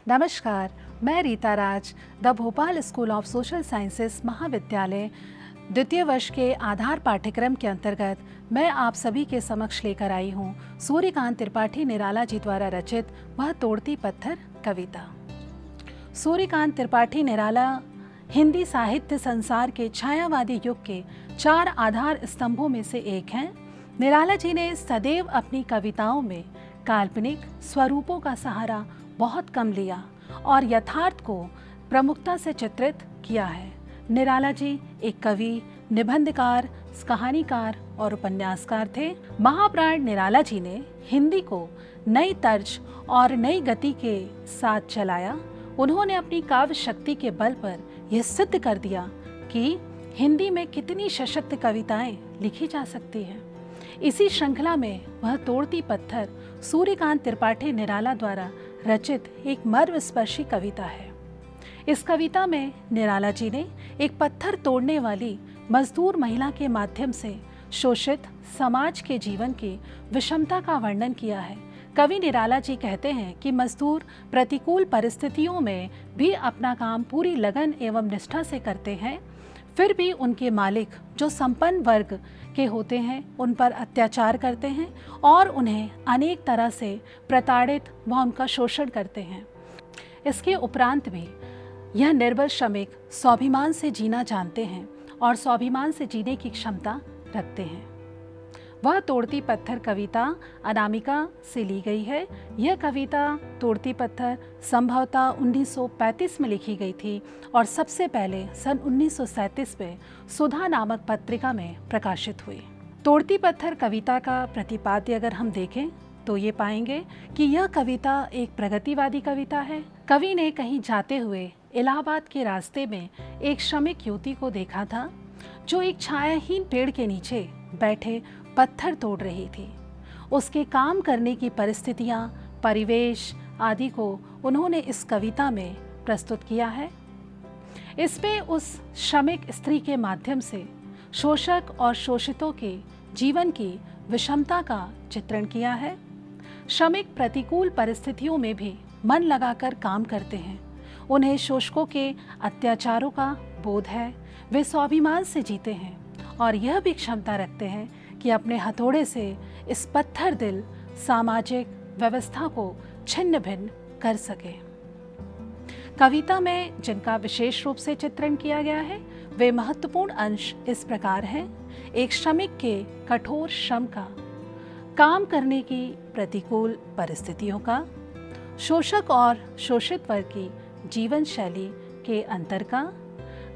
नमस्कार, मैं Rita Raj the Bhopal school of social sciences महाविद्यालय द्वितीय वर्ष के आधार पाठ्यक्रम के अंतर्गत मैं आप सभी के समक्ष लेकर आई हूँ सूर्यकांत त्रिपाठी निराला जी द्वारा रचित वह तोड़ती पत्थर कविता। सूर्यकांत त्रिपाठी निराला हिंदी साहित्य संसार के छायावादी युग के 4 आधार स्तंभों में से एक हैं। निराला जी ने सदैव अपनी कविताओं में काल्पनिक स्वरूपों का सहारा बहुत कम लिया और यथार्थ को प्रमुखता से चित्रित किया है। निराला जी एक कवि, निबंधकार, कहानीकार और उपन्यासकार थे। महाप्राण निराला जी ने हिंदी को नई तर्ज और नई गति के साथ चलाया। उन्होंने अपनी काव्य शक्ति के बल पर यह सिद्ध कर दिया कि हिंदी में कितनी सशक्त कविताएं लिखी जा सकती हैं। इसी श्रृंखला में वह तोड़ती पत्थर सूर्यकांत त्रिपाठी निराला द्वारा रचित एक मर्मस्पर्शी कविता है। इस कविता में निराला जी ने एक पत्थर तोड़ने वाली मजदूर महिला के माध्यम से शोषित समाज के जीवन की विषमता का वर्णन किया है। कवि निराला जी कहते हैं कि मजदूर प्रतिकूल परिस्थितियों में भी अपना काम पूरी लगन एवं निष्ठा से करते हैं, फिर भी उनके मालिक जो संपन्न वर्ग के होते हैं उन पर अत्याचार करते हैं और उन्हें अनेक तरह से प्रताड़ित व उनका शोषण करते हैं। इसके उपरांत भी यह निर्बल श्रमिक स्वाभिमान से जीना जानते हैं और स्वाभिमान से जीने की क्षमता रखते हैं। वह तोड़ती पत्थर कविता अनामिका से ली गई है। यह कविता तोड़ती पत्थर संभवतः 1935 में लिखी गई थी और सबसे पहले सन 1937 में सुधा नामक पत्रिका में प्रकाशित हुई। तोड़ती पत्थर कविता का प्रतिपाद्य अगर हम देखें तो ये पाएंगे कि यह कविता एक प्रगतिवादी कविता है। कवि ने कहीं जाते हुए इलाहाबाद के रास्ते में एक श्रमिक युवती को देखा था जो एक छायाहीन पेड़ के नीचे बैठे पत्थर तोड़ रही थी। उसके काम करने की परिस्थितियां, परिवेश आदि को उन्होंने इस कविता में प्रस्तुत किया है। इसमें उस श्रमिक स्त्री के माध्यम से शोषक और शोषितों के जीवन की विषमता का चित्रण किया है। श्रमिक प्रतिकूल परिस्थितियों में भी मन लगाकर काम करते हैं। उन्हें शोषकों के अत्याचारों का बोध है। वे स्वाभिमान से जीते हैं और यह भी क्षमता रखते हैं कि अपने हथौड़े से इस पत्थर दिल सामाजिक व्यवस्था को छिन्न भिन्न कर सके। कविता में जिनका विशेष रूप से चित्रण किया गया है वे महत्वपूर्ण अंश इस प्रकार हैं। एक श्रमिक के कठोर श्रम का, काम करने की प्रतिकूल परिस्थितियों का, शोषक और शोषित वर्ग की जीवन शैली के अंतर का,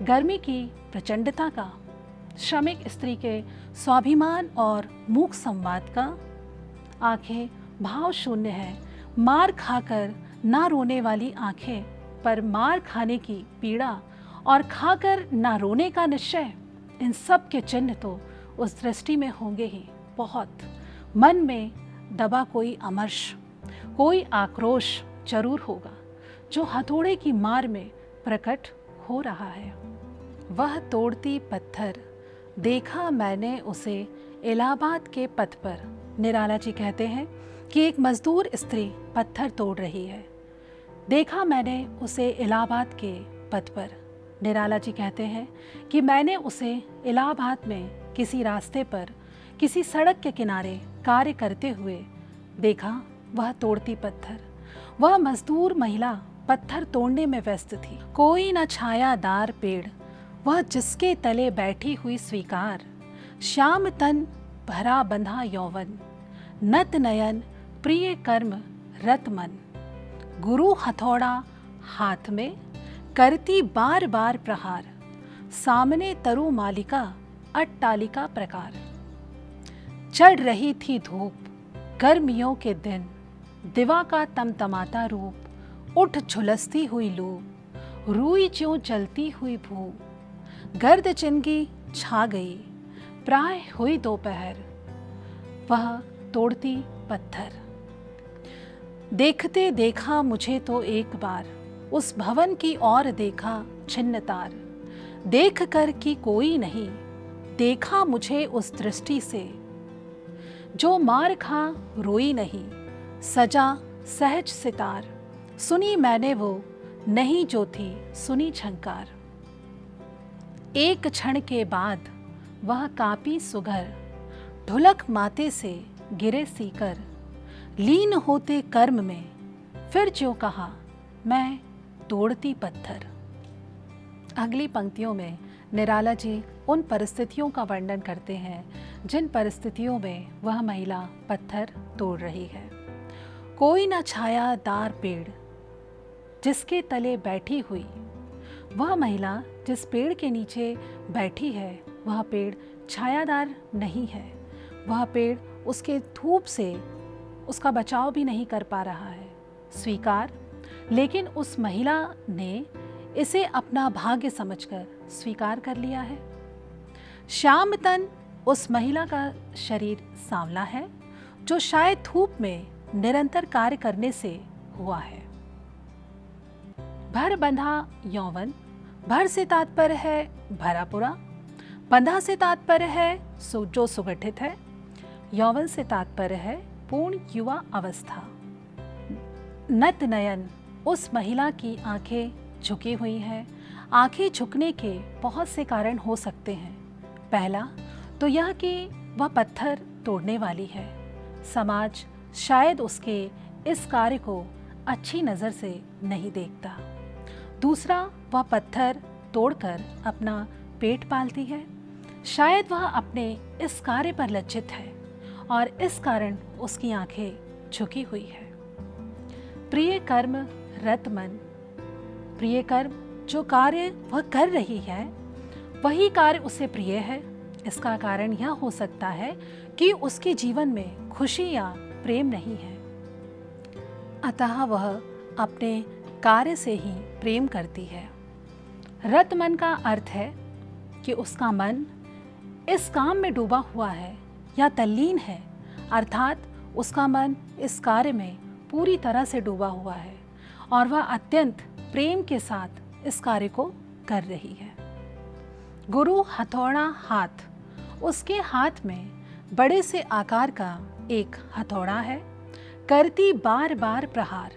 गर्मी की प्रचंडता का, श्रमिक स्त्री के स्वाभिमान और मूक संवाद का, आंखें भाव शून्य है, मार खाकर ना रोने वाली आंखें पर मार खाने की पीड़ा और खाकर ना रोने का निश्चय, इन सब के चिन्ह तो उस दृष्टि में होंगे ही बहुत। मन में दबा कोई अमर्ष, कोई आक्रोश जरूर होगा जो हथौड़े की मार में प्रकट हो रहा है। वह तोड़ती पत्थर देखा मैंने उसे इलाहाबाद के पथ पर। निराला जी कहते हैं कि एक मजदूर स्त्री पत्थर तोड़ रही है। देखा मैंने उसे इलाहाबाद के पथ पर। निराला जी कहते हैं कि मैंने उसे इलाहाबाद में किसी रास्ते पर, किसी सड़क के किनारे कार्य करते हुए देखा। वह तोड़ती पत्थर, वह मजदूर महिला पत्थर तोड़ने में व्यस्त थी। कोई न छायादार पेड़, वह जिसके तले बैठी हुई स्वीकार। श्याम तन भरा बंधा यौवन, नत नयन प्रिय कर्म रत मन। गुरु हथौड़ा हाथ में, करती बार बार प्रहार। सामने तरु मालिका अट्टालिका प्रकार। चढ़ रही थी धूप, गर्मियों के दिन, दिवा का तमतमाता रूप। उठ झुलसती हुई लू, रूई ज्यों जलती हुई भू। गर्द चिनगी छा गई, प्राय हुई दोपहर। वह तोड़ती पत्थर। देखते देखा मुझे तो एक बार, उस भवन की ओर देखा छिन्न तार। देख कर कि कोई नहीं, देखा मुझे उस दृष्टि से। जो मार खा रोई नहीं, सजा सहज सितार। सुनी मैंने वो नहीं जो थी सुनी झंकार। एक क्षण के बाद वह कापी सुघर, ढुलक माते से गिरे सीकर। लीन होते कर्म में फिर ज्यों कहा मैं तोड़ती पत्थर। अगली पंक्तियों में निराला जी उन परिस्थितियों का वर्णन करते हैं जिन परिस्थितियों में वह महिला पत्थर तोड़ रही है। कोई न छायादार पेड़ जिसके तले बैठी हुई, वह महिला जिस पेड़ के नीचे बैठी है वह पेड़ छायादार नहीं है, वह पेड़ उसके धूप से उसका बचाव भी नहीं कर पा रहा है। स्वीकार, लेकिन उस महिला ने इसे अपना भाग्य समझकर स्वीकार कर लिया है। श्याम तन उस महिला का शरीर सांवला है जो शायद धूप में निरंतर कार्य करने से हुआ है। भर बंधा यौवन, भर से तात्पर्य है भरा पूरा, बंधा से तात्पर्य है जो सुगठित है, यौवन से तात्पर्य है पूर्ण युवा अवस्था। नत नयन, उस महिला की आंखें झुकी हुई हैं। आंखें झुकने के बहुत से कारण हो सकते हैं। पहला तो यह कि वह पत्थर तोड़ने वाली है। समाज शायद उसके इस कार्य को अच्छी नज़र से नहीं देखता। दूसरा, वह पत्थर तोड़कर अपना पेट पालती है। शायद वह अपने इस कार्य पर लज्जित है और इस कारण उसकी आंखें झुकी हुई है। प्रिय कर्म रत मन, प्रिय कर्म जो कार्य वह कर रही है वही कार्य उसे प्रिय है। इसका कारण यह हो सकता है कि उसके जीवन में खुशी या प्रेम नहीं है, अतः वह अपने कार्य से ही प्रेम करती है। रत मन का अर्थ है कि उसका मन इस काम में डूबा हुआ है या तल्लीन है, अर्थात उसका मन इस कार्य में पूरी तरह से डूबा हुआ है और वह अत्यंत प्रेम के साथ इस कार्य को कर रही है। गुरु हथौड़ा हाथ, उसके हाथ में बड़े से आकार का एक हथौड़ा है। करती बार बार प्रहार,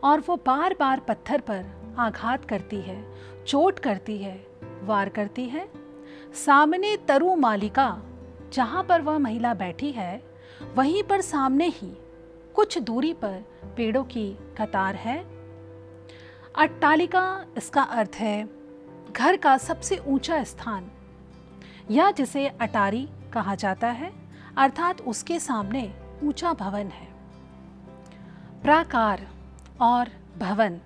और वो बार बार पत्थर पर आघात करती है, चोट करती है, वार करती है। सामने तरु मालिका, जहाँ पर वह महिला बैठी है वहीं पर सामने ही कुछ दूरी पर पेड़ों की कतार है। अट्टालिका, इसका अर्थ है घर का सबसे ऊंचा स्थान, या जिसे अटारी कहा जाता है, अर्थात उसके सामने ऊंचा भवन है। प्राकार और भवन,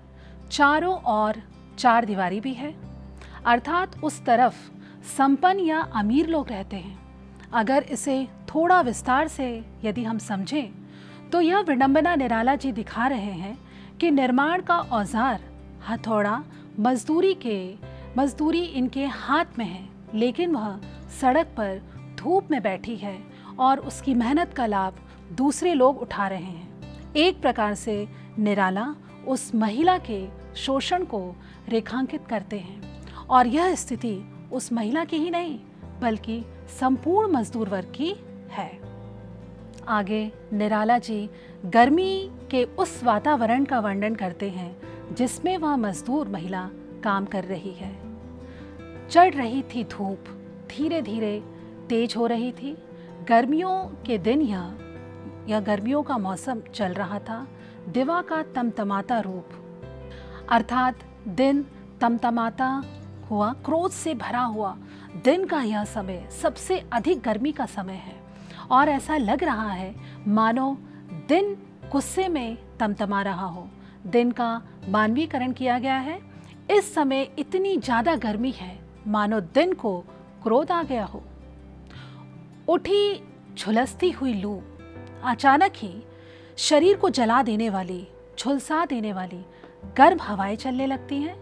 चारों ओर चार दीवारी भी है, अर्थात उस तरफ संपन्न या अमीर लोग रहते हैं। अगर इसे थोड़ा विस्तार से यदि हम समझें तो यह विडंबना निराला जी दिखा रहे हैं कि निर्माण का औजार हथौड़ा मजदूरी इनके हाथ में है, लेकिन वह सड़क पर धूप में बैठी है और उसकी मेहनत का लाभ दूसरे लोग उठा रहे हैं। एक प्रकार से निराला उस महिला के शोषण को रेखांकित करते हैं और यह स्थिति उस महिला की ही नहीं बल्कि संपूर्ण मजदूर वर्ग की है। आगे निराला जी गर्मी के उस वातावरण का वर्णन करते हैं जिसमें वह मजदूर महिला काम कर रही है। चढ़ रही थी धूप, धीरे धीरे तेज हो रही थी। गर्मियों के दिन यह गर्मियों का मौसम चल रहा था। दिवा का तमतमाता रूप, अर्थात दिन तमतमाता हुआ, क्रोध से भरा हुआ दिन का यह समय सबसे अधिक गर्मी का समय है और ऐसा लग रहा है मानो दिन गुस्से में तमतमा रहा हो। दिन का मानवीकरण किया गया है। इस समय इतनी ज़्यादा गर्मी है मानो दिन को क्रोध आ गया हो। उठी झुलसती हुई लू, अचानक ही शरीर को जला देने वाली, झुलसा देने वाली गर्म हवाएं चलने लगती हैं।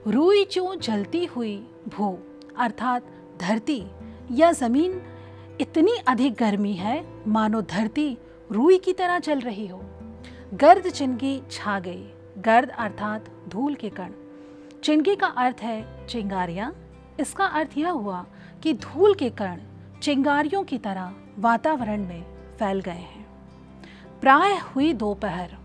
रूई चूं जलती हुई भू, अर्थात धरती या जमीन इतनी अधिक गर्मी है मानो धरती रूई की तरह जल रही हो। गर्द चिंगी छा गई, गर्द अर्थात धूल के कण। चिंगी का अर्थ है चिंगारियां। इसका अर्थ यह हुआ कि धूल के कण चिंगारियों की तरह वातावरण में फैल गए हैं। प्राय हुई दोपहर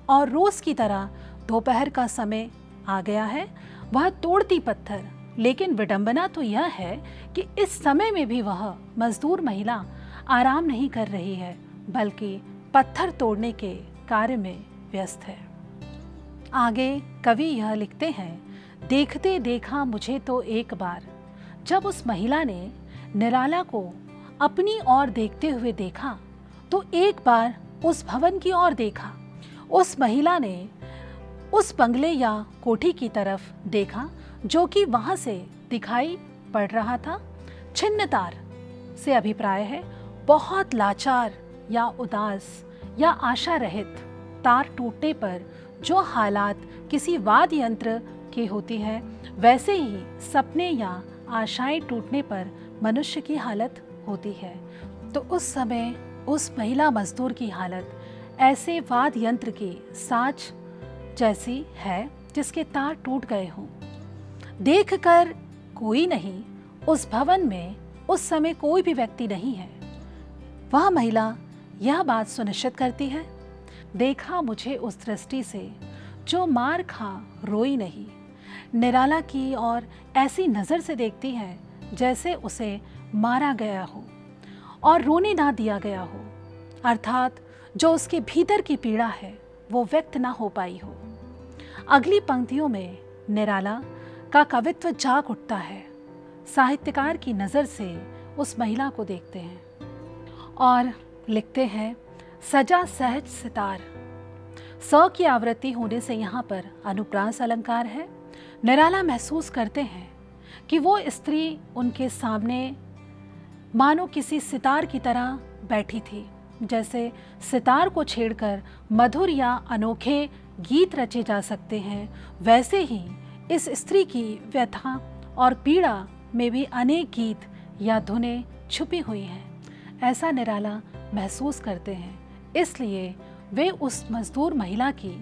और रोज की तरह दोपहर का समय आ गया है, वह तोड़ती पत्थर। लेकिन विडंबना तो यह है कि इस समय में भी वह मजदूर महिला आराम नहीं कर रही है, बल्कि पत्थर तोड़ने के कार्य में व्यस्त है। आगे कवि यह लिखते हैं, देखते देखा मुझे तो एक बार, जब उस महिला ने निराला को अपनी ओर देखते हुए देखा तो एक बार उस भवन की ओर देखा। उस महिला ने उस बंगले या कोठी की तरफ देखा जो कि वहां से दिखाई पड़ रहा था। छिन्नतार से अभिप्राय है बहुत लाचार या उदास या आशा रहित। तार टूटने पर जो हालात किसी वाद्य यंत्र की होती है, वैसे ही सपने या आशाएं टूटने पर मनुष्य की हालत होती है। तो उस समय उस महिला मजदूर की हालत ऐसे वाद्य यंत्र की साज जैसी है जिसके तार टूट गए हों। देखकर कोई नहीं, उस भवन में उस समय कोई भी व्यक्ति नहीं है। वह महिला यह बात सुनिश्चित करती है, देखा मुझे उस दृष्टि से जो मार खा रोई नहीं। निराला की और ऐसी नज़र से देखती है जैसे उसे मारा गया हो और रोने ना दिया गया हो, अर्थात जो उसके भीतर की पीड़ा है वो व्यक्त ना हो पाई हो। अगली पंक्तियों में निराला का कवित्व जाग उठता है। साहित्यकार की नज़र से उस महिला को देखते हैं और लिखते हैं, सजा सहज सितार। स की आवृत्ति होने से यहाँ पर अनुप्रास अलंकार है। निराला महसूस करते हैं कि वो स्त्री उनके सामने मानो किसी सितार की तरह बैठी थी। जैसे सितार को छेड़कर मधुर या अनोखे गीत रचे जा सकते हैं, वैसे ही इस स्त्री की व्यथा और पीड़ा में भी अनेक गीत या धुनें छुपी हुई हैं, ऐसा निराला महसूस करते हैं। इसलिए वे उस मजदूर महिला की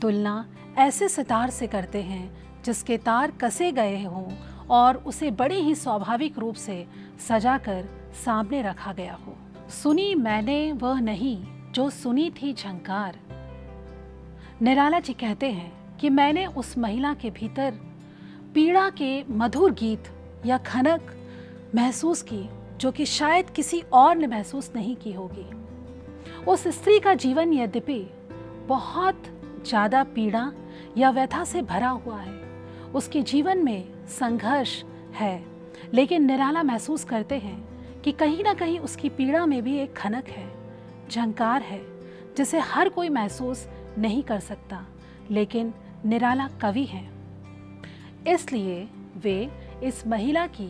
तुलना ऐसे सितार से करते हैं जिसके तार कसे गए हों और उसे बड़े ही स्वाभाविक रूप से सजाकर सामने रखा गया हो। सुनी मैंने वह नहीं जो सुनी थी झंकार। निराला जी कहते हैं कि मैंने उस महिला के भीतर पीड़ा के मधुर गीत या खनक महसूस की जो कि शायद किसी और ने महसूस नहीं की होगी। उस स्त्री का जीवन यद्यपि बहुत ज़्यादा पीड़ा या व्यथा से भरा हुआ है, उसके जीवन में संघर्ष है, लेकिन निराला महसूस करते हैं कि कहीं ना कहीं उसकी पीड़ा में भी एक खनक है, झंकार है, जिसे हर कोई महसूस नहीं कर सकता। लेकिन निराला कवि हैं, इसलिए वे इस महिला की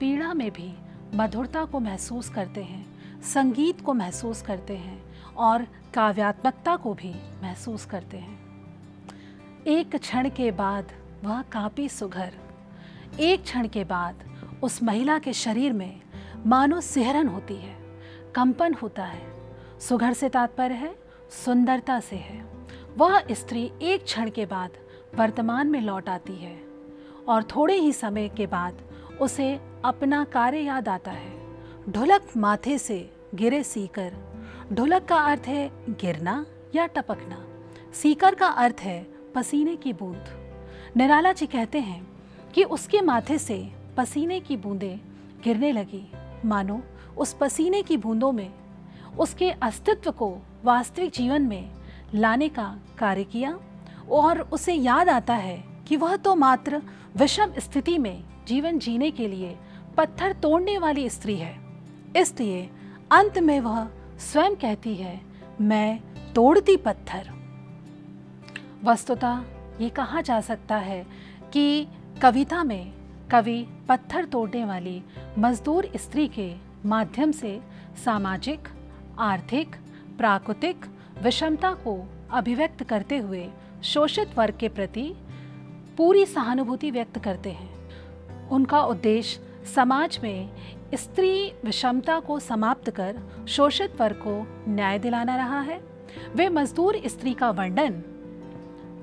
पीड़ा में भी मधुरता को महसूस करते हैं, संगीत को महसूस करते हैं और काव्यात्मकता को भी महसूस करते हैं। एक क्षण के बाद वह कांपी सुघर। एक क्षण के बाद उस महिला के शरीर में मानो सिहरन होती है, कंपन होता है। सुघर से तात्पर्य है सुंदरता से है। वह स्त्री एक क्षण के बाद वर्तमान में लौट आती है और थोड़े ही समय के बाद उसे अपना कार्य याद आता है। ढोलक माथे से गिरे सीकर। ढोलक का अर्थ है गिरना या टपकना, सीकर का अर्थ है पसीने की बूंद। निराला जी कहते हैं कि उसके माथे से पसीने की बूंदें गिरने लगी, मानो उस पसीने की बूंदों में उसके अस्तित्व को वास्तविक जीवन में लाने का कार्य किया और उसे याद आता है कि वह तो मात्र विषम स्थिति में जीवन जीने के लिए पत्थर तोड़ने वाली स्त्री है। इसलिए अंत में वह स्वयं कहती है, मैं तोड़ती पत्थर। वस्तुतः ये कहा जा सकता है कि कविता में कवि पत्थर तोड़ने वाली मजदूर स्त्री के माध्यम से सामाजिक, आर्थिक, प्राकृतिक विषमता को अभिव्यक्त करते हुए शोषित वर्ग के प्रति पूरी सहानुभूति व्यक्त करते हैं। उनका उद्देश्य समाज में स्त्री विषमता को समाप्त कर शोषित वर्ग को न्याय दिलाना रहा है। वे मजदूर स्त्री का वर्णन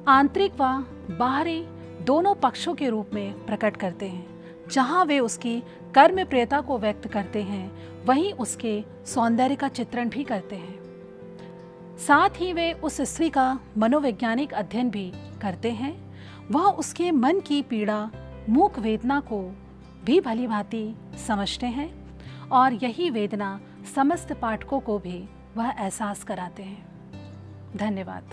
आंतरिक व बाहरी दोनों पक्षों के रूप में प्रकट करते हैं। जहाँ वे उसकी कर्मप्रियता को व्यक्त करते हैं, वहीं उसके सौंदर्य का चित्रण भी करते हैं। साथ ही वे उस स्त्री का मनोवैज्ञानिक अध्ययन भी करते हैं वह उसके मन की पीड़ा, मूक वेदना को भी भली भांति समझते हैं और यही वेदना समस्त पाठकों को भी वह एहसास कराते हैं। धन्यवाद।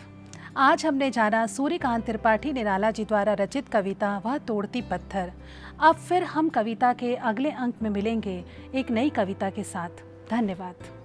आज हमने जाना सूर्यकांत त्रिपाठी निराला जी द्वारा रचित कविता वह तोड़ती पत्थर। अब फिर हम कविता के अगले अंक में मिलेंगे एक नई कविता के साथ। धन्यवाद।